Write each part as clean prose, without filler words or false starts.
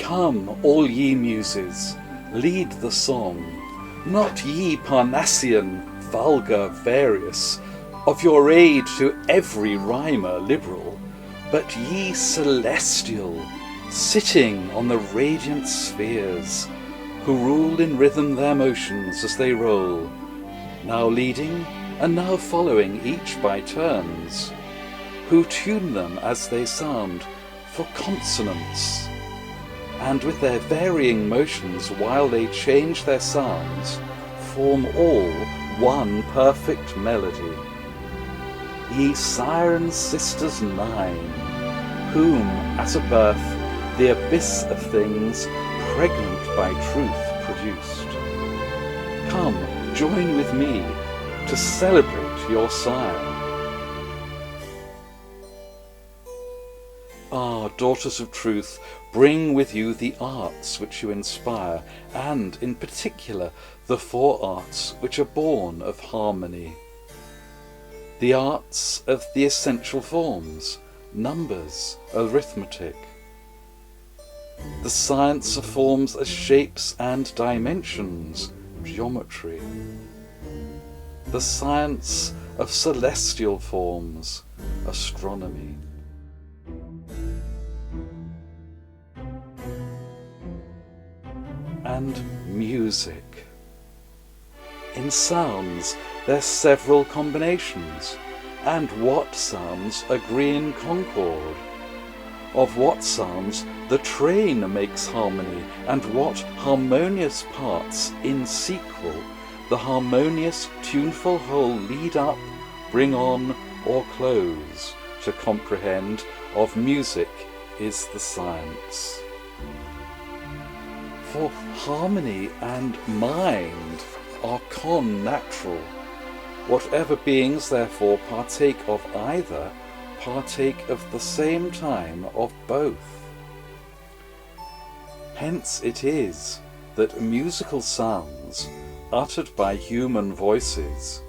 Come, all ye muses, lead the song, not ye Parnassian, vulgar, various, of your aid to every rhymer liberal, but ye celestial, sitting on the radiant spheres, who rule in rhythm their motions as they roll, now leading and now following each by turns, who tune them as they sound for consonance, and with their varying motions while they change their sounds, form all one perfect melody. Ye siren sisters 9, whom at a birth the abyss of things pregnant by truth produced, come, join with me to celebrate your sire. Ah, daughters of truth, bring with you the arts which you inspire, and in particular the 4 arts which are born of harmony. The arts of the essential forms, numbers, arithmetic. The science of forms as shapes and dimensions, geometry. The science of celestial forms, astronomy. And music. In sounds there's several combinations, and what sounds agree in concord? Of what sounds the train makes harmony, and what harmonious parts in sequel the harmonious tuneful whole lead up, bring on, or close, to comprehend of music is the science. For harmony and mind are connatural. Whatever beings therefore partake of either, partake of the same time of both. Hence it is that musical sounds, uttered by human voices,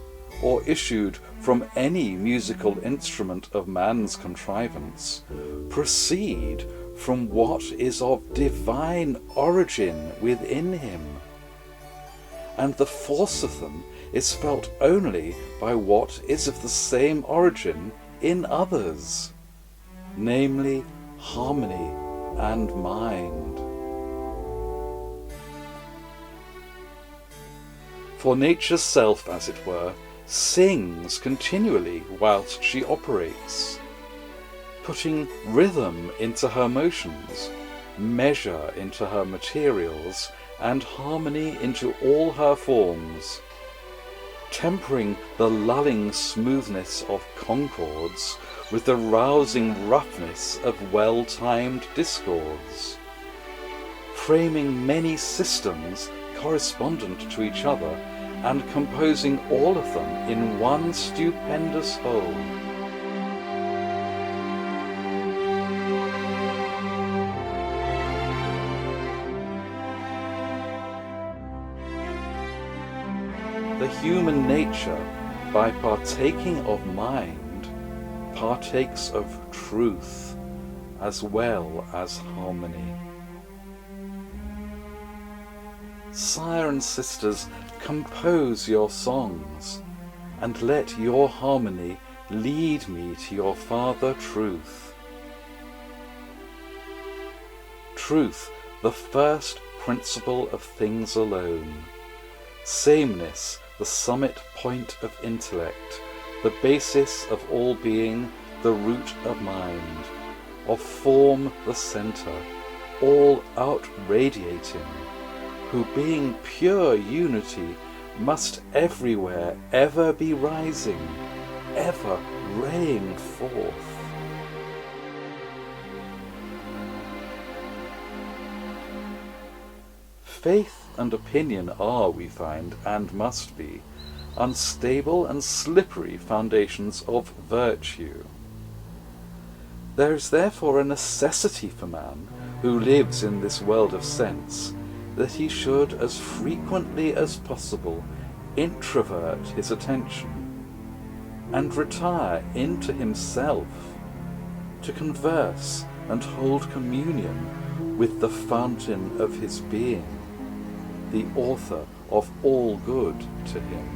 or issued from any musical instrument of man's contrivance, proceed from what is of divine origin within him, and the force of them is felt only by what is of the same origin in others, namely harmony and mind. For nature's self, as it were, sings continually whilst she operates, putting rhythm into her motions, measure into her materials, and harmony into all her forms, tempering the lulling smoothness of concords with the rousing roughness of well-timed discords, framing many systems correspondent to each other, and composing all of them in one stupendous whole. The human nature, by partaking of mind, partakes of truth as well as harmony. Sire and sisters, compose your songs, and let your harmony lead me to your Father Truth. Truth, the first principle of things alone. Sameness, the summit point of intellect, the basis of all being, the root of mind, of form the centre, all outradiating, who being pure unity must everywhere ever be rising, ever raying forth. Faith and opinion are, we find, and must be, unstable and slippery foundations of virtue. There is therefore a necessity for man, who lives in this world of sense, that he should as frequently as possible introvert his attention, and retire into himself, to converse and hold communion with the fountain of his being, the author of all good to him.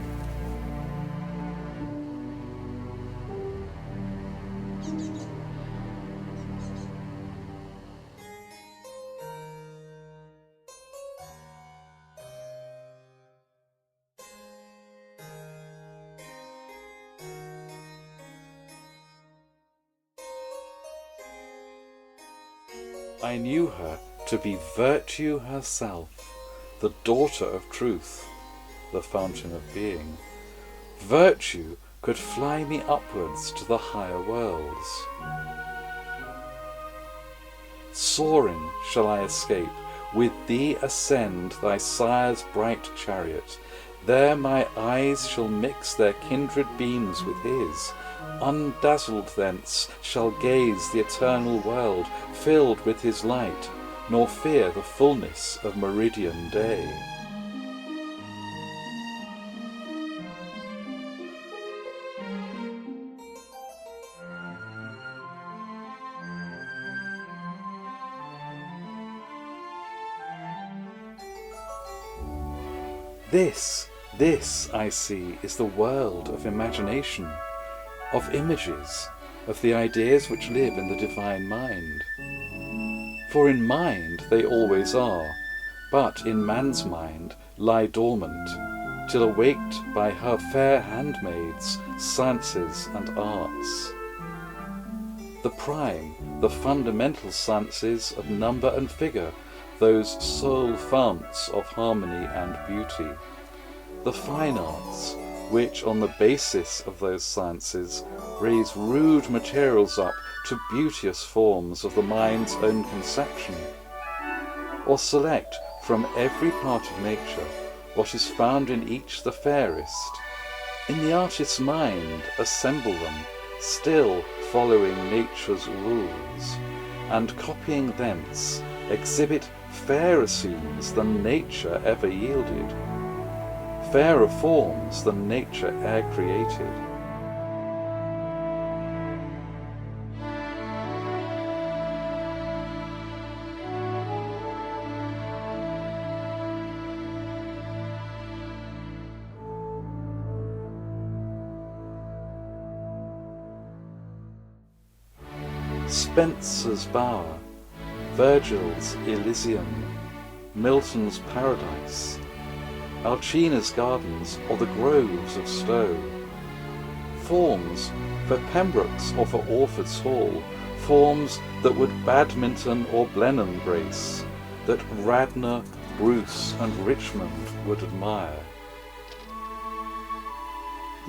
I knew her to be virtue herself, the daughter of truth, the fountain of being. Virtue could fly me upwards to the higher worlds. Soaring shall I escape, with thee ascend thy sire's bright chariot. There my eyes shall mix their kindred beams with his. Undazzled thence shall gaze the eternal world, filled with his light, nor fear the fullness of meridian day. This, I see, is the world of imagination, of images, of the ideas which live in the divine mind. For in mind they always are, but in man's mind lie dormant, till awaked by her fair handmaids, sciences and arts. The prime, the fundamental sciences of number and figure, those sole founts of harmony and beauty. The fine arts, which on the basis of those sciences raise rude materials up to beauteous forms of the mind's own conception, or select from every part of nature what is found in each the fairest. In the artist's mind assemble them, still following nature's rules, and copying thence exhibit fairer scenes than nature ever yielded, fairer forms than nature e'er created. Spenser's bower, Virgil's Elysium, Milton's paradise, Alcina's gardens, or the groves of Stowe. Forms for Pembroke's or for Orford's Hall, forms that would Badminton or Blenheim grace, that Radnor, Bruce and Richmond would admire.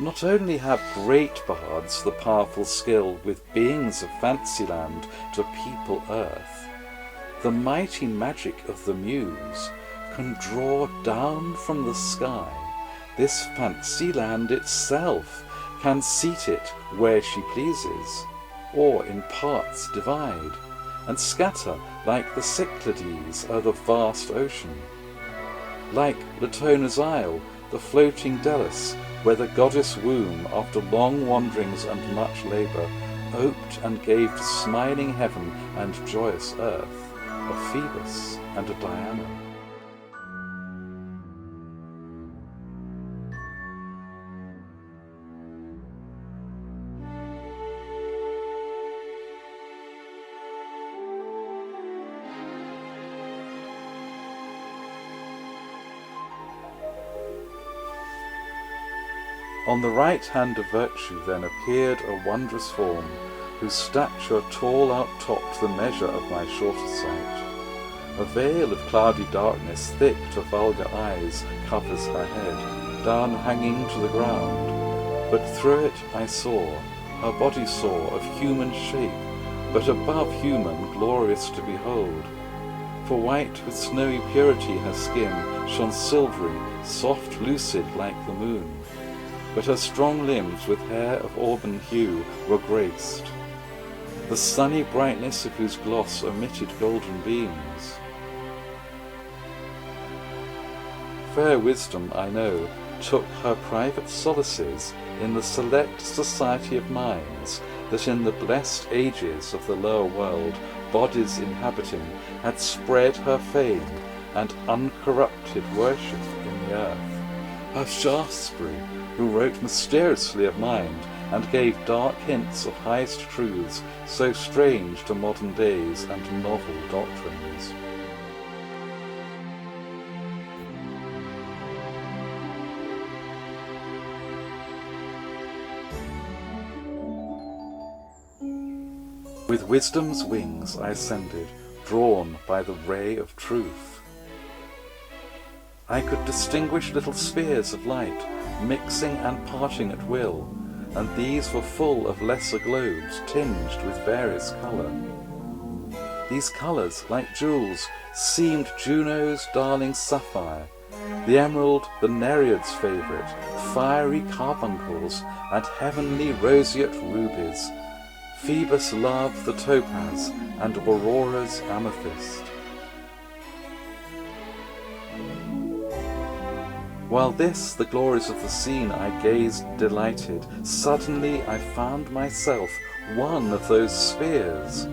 Not only have great bards the powerful skill with beings of Fancyland to people earth, the mighty magic of the muse can draw down from the sky this Fancyland itself, can seat it where she pleases, or in parts divide, and scatter like the Cyclades o'er the vast ocean. Like Latona's Isle, the floating Delos, where the goddess womb, after long wanderings and much labour, oped and gave to smiling heaven and joyous earth a Phoebus and a Diana. On the right hand of virtue then appeared a wondrous form, whose stature tall outtopped the measure of my shorter sight. A veil of cloudy darkness thick to vulgar eyes covers her head, down hanging to the ground, but through it I saw, her body saw, of human shape, but above human, glorious to behold. For white with snowy purity her skin shone silvery, soft, lucid like the moon, but her strong limbs with hair of auburn hue were graced, the sunny brightness of whose gloss omitted golden beams. Fair wisdom, I know, took her private solaces in the select society of minds, that in the blessed ages of the lower world, bodies inhabiting had spread her fame and uncorrupted worship in the earth. Of Shaftesbury, who wrote mysteriously of mind, and gave dark hints of highest truths so strange to modern days and novel doctrines. With wisdom's wings I ascended, drawn by the ray of truth. I could distinguish little spheres of light, mixing and parting at will, and these were full of lesser globes tinged with various colour. These colours, like jewels, seemed Juno's darling sapphire, the emerald the Nereid's favourite, fiery carbuncles and heavenly roseate rubies, Phoebus' love the topaz and Aurora's amethyst. While this, the glories of the scene, I gazed delighted, suddenly I found myself one of those spheres.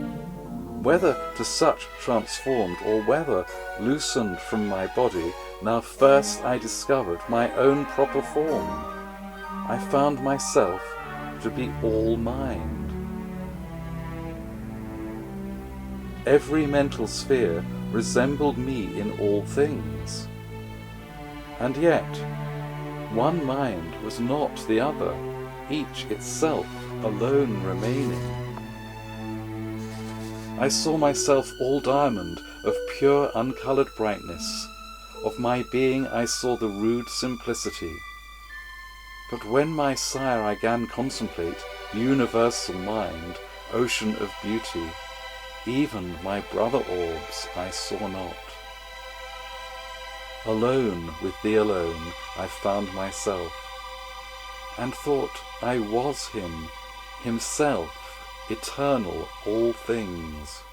Whether to such transformed, or whether loosened from my body, now first I discovered my own proper form. I found myself to be all mind. Every mental sphere resembled me in all things. And yet, one mind was not the other, each itself alone remaining. I saw myself all diamond, of pure uncoloured brightness. Of my being I saw the rude simplicity. But when my sire I 'gan contemplate, universal mind, ocean of beauty, even my brother orbs I saw not. Alone with thee alone I found myself, and thought I was him, himself, eternal all things.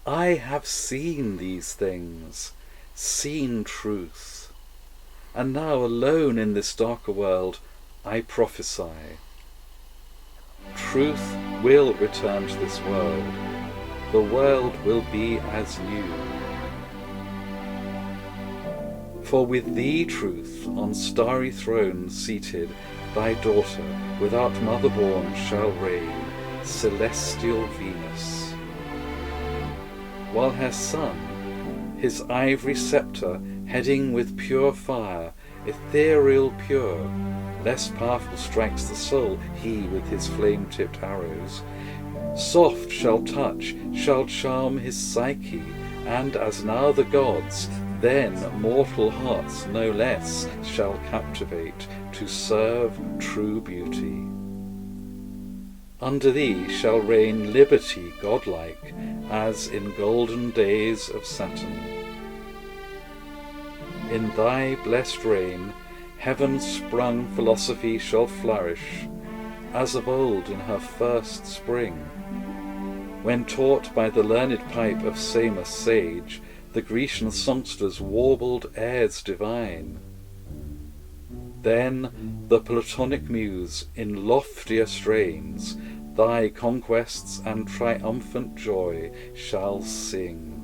I have seen these things, seen truth, and now alone in this darker world I prophesy. Truth will return to this world. The world will be as new. For with thee, Truth, on starry throne seated, thy daughter, without mother born, shall reign, celestial Venus. While her son, his ivory sceptre heading with pure fire, ethereal pure, less powerful strikes the soul, he with his flame-tipped arrows, soft shall touch, shall charm his psyche, and as now the gods, then mortal hearts no less shall captivate to serve true beauty. Under thee shall reign liberty godlike, as in golden days of Saturn. In thy blessed reign, heaven-sprung philosophy shall flourish, as of old in her first spring, when taught by the learned pipe of Samos sage, the Grecian songsters warbled airs divine. Then the Platonic muse in loftier strains thy conquests and triumphant joy shall sing.